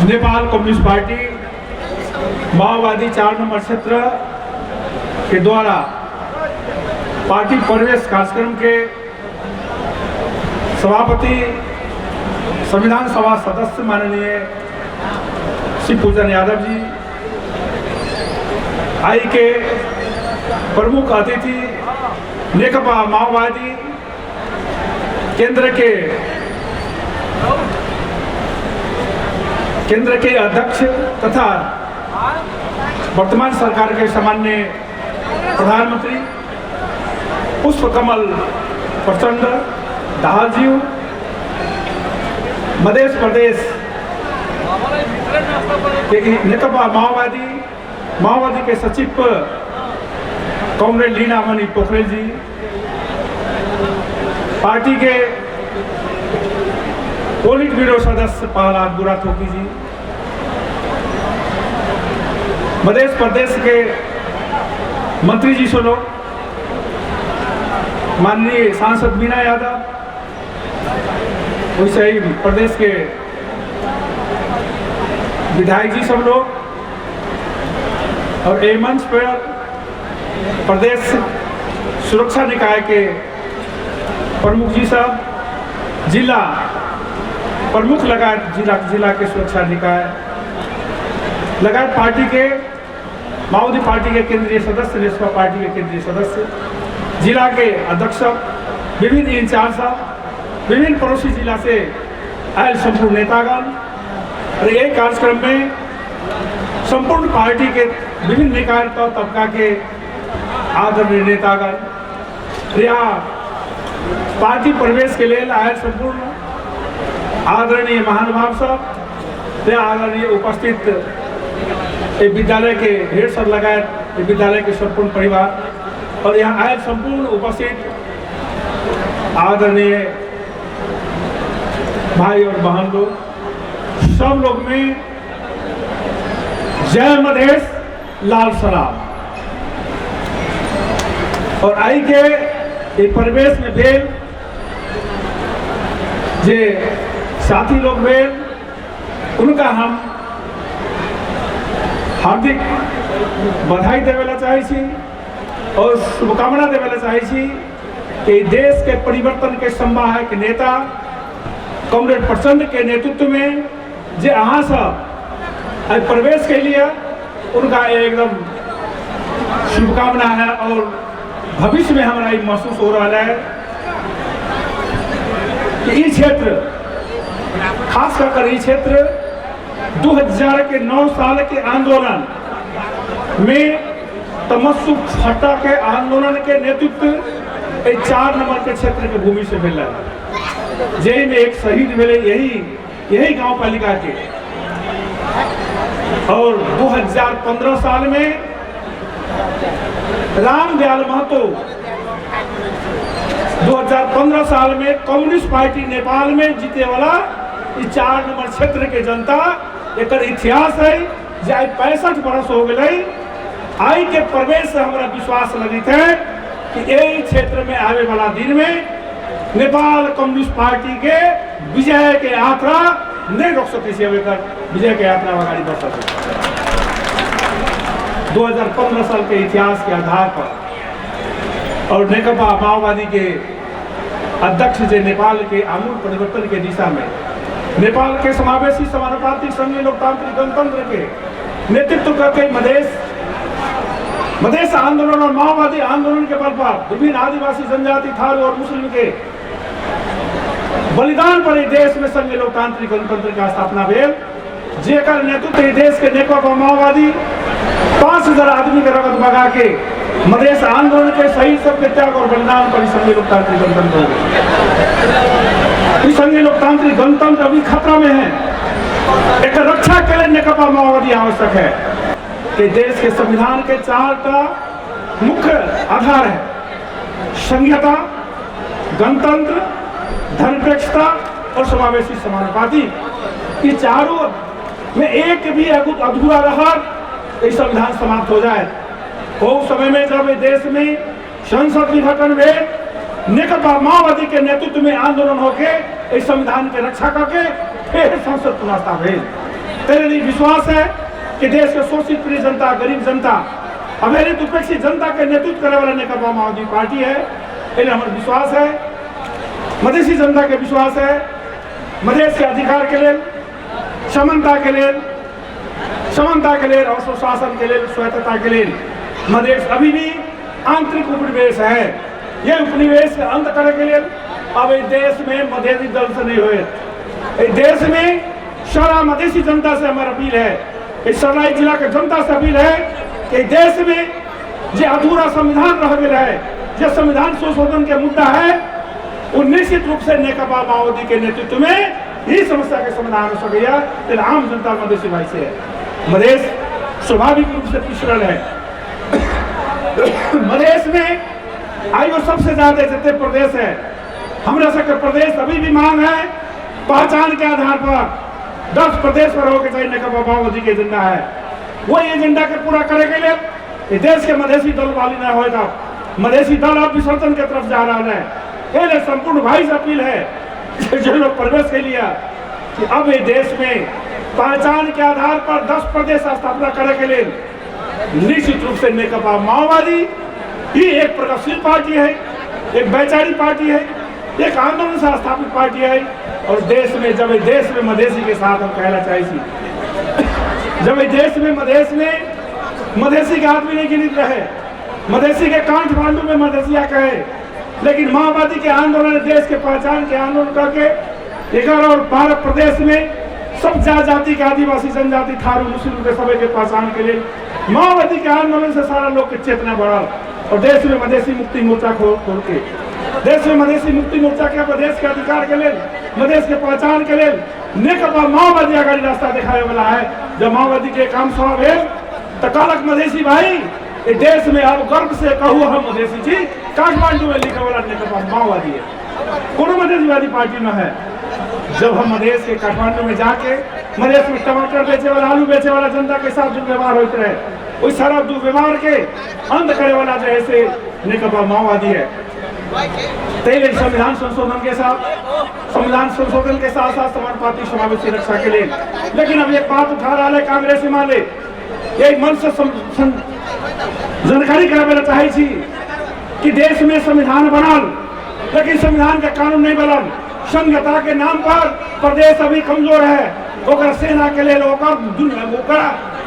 Nepal communist party माओवादी 4 number क्षेत्र के द्वारा पार्टी प्रवेश कार्यक्रम के सभापति संविधान सभा सदस्य माननीय श्री पूजन यादव जी, आई के प्रमुख अतिथि नेकपा माओवादी केंद्र के अध्यक्ष तथा वर्तमान सरकार के सामान्य प्रधानमंत्री पुष्पकमल प्रचंड दाहाल जी, मध्य प्रदेश के नेकपा माओवादी के सचिव कॉमरेड लीना मणि पोखरेल जी, पार्टी के पोलिट ब्यूरो सदस्य प्रहलाद बुराथोकी जी, मध्य प्रदेश के मंत्री जी सुनो माननीय सांसद मीना यादव, वैसे ही प्रदेश के विधायक जी सब लोग, और ए मंच पर प्रदेश सुरक्षा निकाय के प्रमुख जी सब, जिला प्रमुख लगायत जिला के सुरक्षा निकाय लगायत पार्टी के माओवादी पार्टी के केंद्रीय सदस्य, नेकपा पार्टी के केंद्रीय सदस्य, जिला के अध्यक्ष, विभिन्न इंचार्ज, विभिन्न पड़ोसी जिला से आयल संपूर्ण नेतागण, और एक कार्यक्रम में संपूर्ण पार्टी के विभिन्न निकाय तबका के आदरणीय नेतागण, यहाँ पार्टी प्रवेश के लिए आयल संपूर्ण आदरणीय महानुभाव सब, आदरणीय उपस्थित विद्यालय के हेड सब लगायत विद्यालय के संपूर्ण परिवार, और यहाँ आए संपूर्ण उपस्थित आदरणीय भाई और बहन लोग, सब लोग में जय मधेश लाल सलाम। और आई के परिवेश में भेल जे साथी लोग भेल, उनका हम हार्दिक बधाई देवेला चाहे छी और शुभकामना देवेला चाहे छी कि देश के परिवर्तन के संवाहक नेता कॉमरेड प्रचंड के नेतृत्व में जे अहाँ सब प्रवेश के लिए, उनका एकदम शुभकामना है। और भविष्य में हमारा ये महसूस हो रहा है कि ये क्षेत्र, खास कर ये क्षेत्र 2009 साल के आंदोलन में तमस्सुक फटा के आंदोलन के नेतृत्व 4 नंबर के क्षेत्र के भूमि से मिला, जय में एक शहीद मिले यही गांव पालिका के। और 2015 साल में राम दयाल महतो 2015 साल में कम्युनिस्ट पार्टी नेपाल में जीते वाला 4 नंबर क्षेत्र के जनता, एक इतिहास है जे 65 वर्ष हो गए। आई के प्रवेश से हमारा विश्वास लगित है कि यही क्षेत्र में आने वाला दिन में नेपाल कम्युनिस्ट पार्टी के विजय के यात्रा नहीं रोक सके, विजय के यात्रा आगे बढ़ सके। 2015 साल के इतिहास के आधार पर और नेकपा माओवादी के अध्यक्ष जे नेपाल के आमूल परिवर्तन के दिशा में नेपाल के समावेशी समानुपातिक संघीय लोकतांत्रिक गणतंत्र के नेतृत्व करके मधेश आंदोलन और माओवादी आंदोलन के बल पर विभिन्न आदिवासी जनजाति, थारू और मुस्लिम के बलिदान पर देश में संघीय लोकतांत्रिक गणतंत्र का स्थापना भेल, जेकर नेतृत्व देश के नेकपा माओवादी 5000 आदमी के रगत बगा के मधेश आंदोलन के शहीद सबके त्याग और बलिदान पर संघीय लोकतांत्रिक गणतंत्र हो गया। संघीय लोकतांत्रिक गणतंत्र अभी खतरा में है। एक रक्षा के लिए नेकपा माओवादी आवश्यक है कि देश के संविधान के 4 मुख्य आधार है: संघीयता, गणतंत्र, धर्मनिरपेक्षता और समावेशी समानुपाती। ये चारों में एक भी अधूरा रहा, संविधान समाप्त हो जाए। उस समय में जब देश में संसद विघटन में नेकपा माओवादी के नेतृत्व में आंदोलन होके इस संविधान के रक्षा करके फिर संसद पुनः स्थापित। तेरे विश्वास है कि देश के शोषित पीड़ित जनता, गरीब जनता, अवहेलित उपेक्षित जनता के नेतृत्व करे वाला नेकपा माओवादी पार्टी है। इन्हें हमारा विश्वास है, मधेसी जनता के विश्वास है, मधेश के अधिकार के लिए, समानता के लिए और सुशासन के लिए, स्वायत्तता के लिए मधेश अभी भी आंतरिक उपनिवेश है। ये उपनिवेश के अंत करने के लिए अब इस देश में मधेसी दल से नहीं हुए। इस देश में सारा मधेसी जनता से हमारा अपील है, इस सराय जिला के जनता से अपील है कि देश में जो अधूरा संविधान रह गया है, जो संविधान संशोधन के मुद्दा है, वो निश्चित रूप से नेकपा माओवादी के नेतृत्व में ही समस्या के समाधान हो सकेगा। लेकिन आम जनता मधेसी भाई से है। मधेश स्वाभाविक रूप से पिछड़ल है। मधेश में आयु सबसे ज्यादा जितने प्रदेश है, हमारा सबके प्रदेश अभी भी मांग है पहचान के आधार पर 10 प्रदेश पर होकर चाहिए नेकपा माओवादी के एजेंडा है। वो एजेंडा के पूरा करे के लिए देश के मधेसी दल वाली न होगा। मधेसी दल अब विसर्जन के तरफ जा रहा है। ये संपूर्ण भाई से अपील है जो लोग प्रवेश के लिए कि अब ये देश में पहचान के आधार पर 10 प्रदेश स्थापना करे के लिए निश्चित रूप से नेकपा माओवादी ही एक प्रगतिशील पार्टी है, एक वैचारिक पार्टी है, एक आंदोलन से स्थापित पार्टी है। और देश में जब देश में मधेसी के साथ हम कहना चाहिए, जब देश में मधेसी के आदमी नहीं गिनित रहे, मधेसी के काठमांडू में मधेसिया कहे, लेकिन माओवादी के आंदोलन देश के पहचान के आंदोलन करके 11 और 12 प्रदेश में सब जाति के आदिवासी जनजाति, थारू, मुस्लिम के सभी के पहचान के लिए माओवादी के आंदोलन से सारा लोग की चेतना बढ़ा और देश में मधेसी मुक्ति मोर्चा खोल के देश में मधेसी मुक्ति मोर्चा के प्रदेश के अधिकार के लिए, मधेश के पहचान के लिए नेकपा माओवादी आगे रास्ता दिखाने वाला है। जब माओवादी के काम सौंप है तो कालक मधेसी भाई देश में अब गर्व से कहू हम मधेसी जी, काठमांडू में लिखा वाला नेकपा माओवादी है, कोनो मधेसीवादी पार्टी में है। जब हम मधेश के काठमांडू में जाके मधेश में टमाटर बेचे वाला, आलू बेचे वाला जनता के साथ दुर्व्यवहार होते रहे, वही सारा दुर्व्यवहार के अंत करे वाला जो ऐसे नेकपा माओवादी है। तेरे संविधान संशोधन के साथ साथ समानुपाती समावेशी रक्षा के लिए, लेकिन अब एक बात उठा रहा है कांग्रेस हिमालय, यही मन से जानकारी करावे चाहिए कि देश में संविधान बनल, लेकिन संविधान का कानून नहीं बनल। संघीयता के नाम पर प्रदेश अभी कमजोर है, ओकर सेना के लिए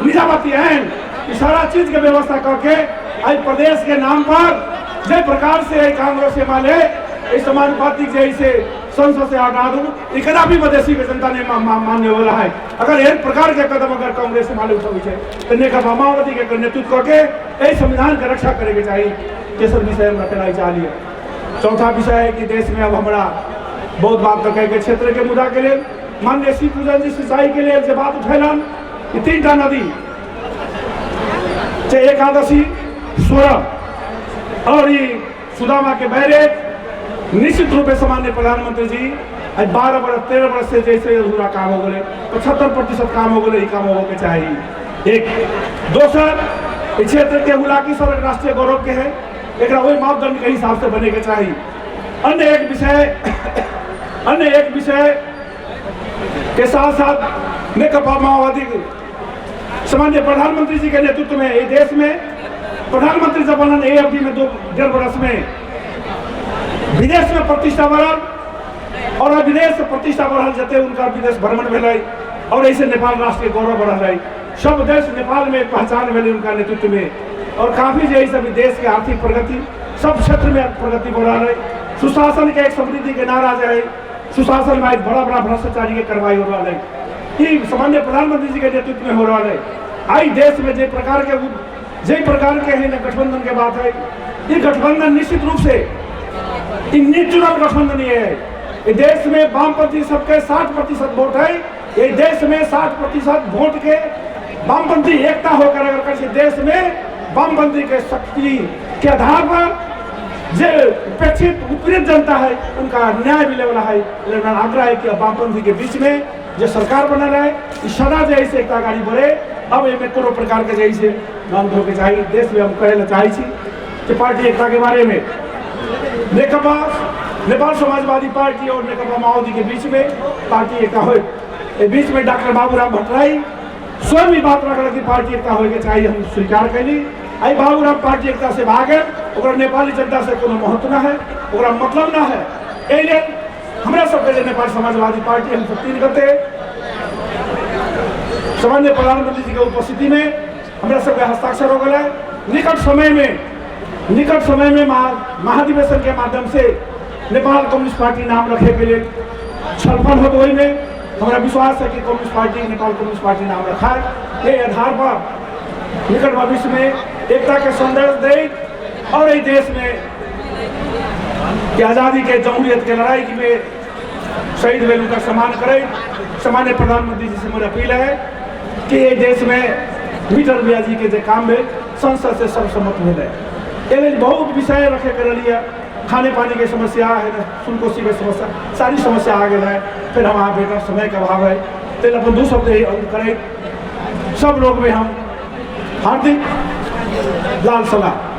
निजामती है, सारा चीज के व्यवस्था करके आज प्रदेश के नाम पर जिस प्रकार से कांग्रेस हिमालय इस समानुपाती जैसे संसद से हटा दू, इकदा भी मधेसी के जनता ने मान्य वाला है। अगर एक प्रकार के कदम अगर कांग्रेस हिमालय उठावे तो नेकपा माओवादी के नेतृत्व करके संविधान की रक्षा करे के चाहिए। तेसर विषय हम रखना चाहिए। चौथा विषय है कि देश में अब हमारा बहुत बात तो के क्षेत्र के मुद्दा के लिए माननीय श्री पूजन जी सिंचाई के लिए जो बात उठेलन कि 3टा नदी एकादशी, स्वरम और ये सुदामा के बैरेज निश्चित रूप से सामान्य प्रधानमंत्री जी 12 वर्ष 13 वर्ष से जैसे अधूरा काम हो गए, 75% काम हो गए, काम हो के चाहिए। एक दोसर क्षेत्र के हुलाकी सर राष्ट्रीय गौरव के है, एक वही मापदंड के हिसाब से बने के चाहिए। अन्य एक विषय के साथ साथ नेकपा माओवादी सामान्य प्रधानमंत्री जी के नेतृत्व में ये देश में प्रधानमंत्री जब बनन ये अवधि में 2.5 वर्ष में विदेश में प्रतिष्ठा बढ़ल और विदेश से प्रतिष्ठा बढ़ल जते उनका विदेश भ्रमण भेलै और ऐसे नेपाल राष्ट्रीय गौरव बढ़ल है। सब देश नेपाल में पहचान भेलै उनका नेतृत्व में और काफी जैसे देश के आर्थिक प्रगति सब क्षेत्र में प्रगति बढ़ रहा है। सुशासन के एक समृद्धि के नारा जो है, सुशासन में एक बड़ा भ्रष्टाचारी के कार्रवाई हो रहा है, ये सामान्य प्रधानमंत्री जी के नेतृत्व में हो रहा है। आई देश में जे प्रकार के है गठबंधन के बात है, ये गठबंधन निश्चित रूप से नेचुरल गठबंधन ये है। ये देश में वामपंथी सबके 60% वोट है, ये देश में 60% वोट के वामपंथी एकता होकर अगर देश में वामपंथी के शक्ति के आधार पर जो उपेक्षित उत्पीड़ित जनता है उनका न्याय मिले वाला है। लेकिन आग्रह है कि वामपंथी के बीच में जो सरकार बनल है सदा जैसे एकता गाड़ी बढ़े। अब ये कोनो प्रकार के जैसे नाम धोके चाहिए देश में हम कहे चाहिए कि पार्टी एकता के बारे में नेकपा नेपाल समाजवादी पार्टी और नेकपा माओवादी के बीच में पार्टी एकता हो। ए बीच में डॉक्टर बाबूराम भट्टराई स्वयं ही बात रखल कि पार्टी एकता होके चाहिए, हम स्वीकार कैली। आई बाबूराम पार्टी एकता से भागे, ओकरा नेपाली जनता से कोनो महत्व ना है, ओकरा मतलब ना है। एहि लेल हमरा सबके नेपाल समाजवादी पार्टी हम सब 3 गते सामान्य प्रधानमंत्री जी के उपस्थिति में हमरा सबके हस्ताक्षर हो गए। निकट समय में महाधिवेशन के माध्यम से नेपाल कम्युनिस्ट पार्टी नाम रखे के लिए छलफल हो, वही में हमारा विश्वास है कि communist party Nepal communist party नाम रखा है। ये आधार पर निकट भविष्य में एकता के संदेश दे और इस देश में कि आज़ादी के जमहूरियत के लड़ाई में शहीद हुए उनका सम्मान करें। सामान्य प्रधानमंत्री जी से मेरी अपील है कि ये देश में मीटर भैया जी के जो काम में संसद से सर्वसम्मत हो जाए। ये बहुत विषय रखे कर लिए, खाने पानी की समस्या है, सुनकोशी की समस्या, सारी समस्या आ गई है। फिर हम वहाँ बेटा समय का अभाव है, तो अपन 2 शब्द ही करें। सब लोग में हम हार्दिक लाल सलाम।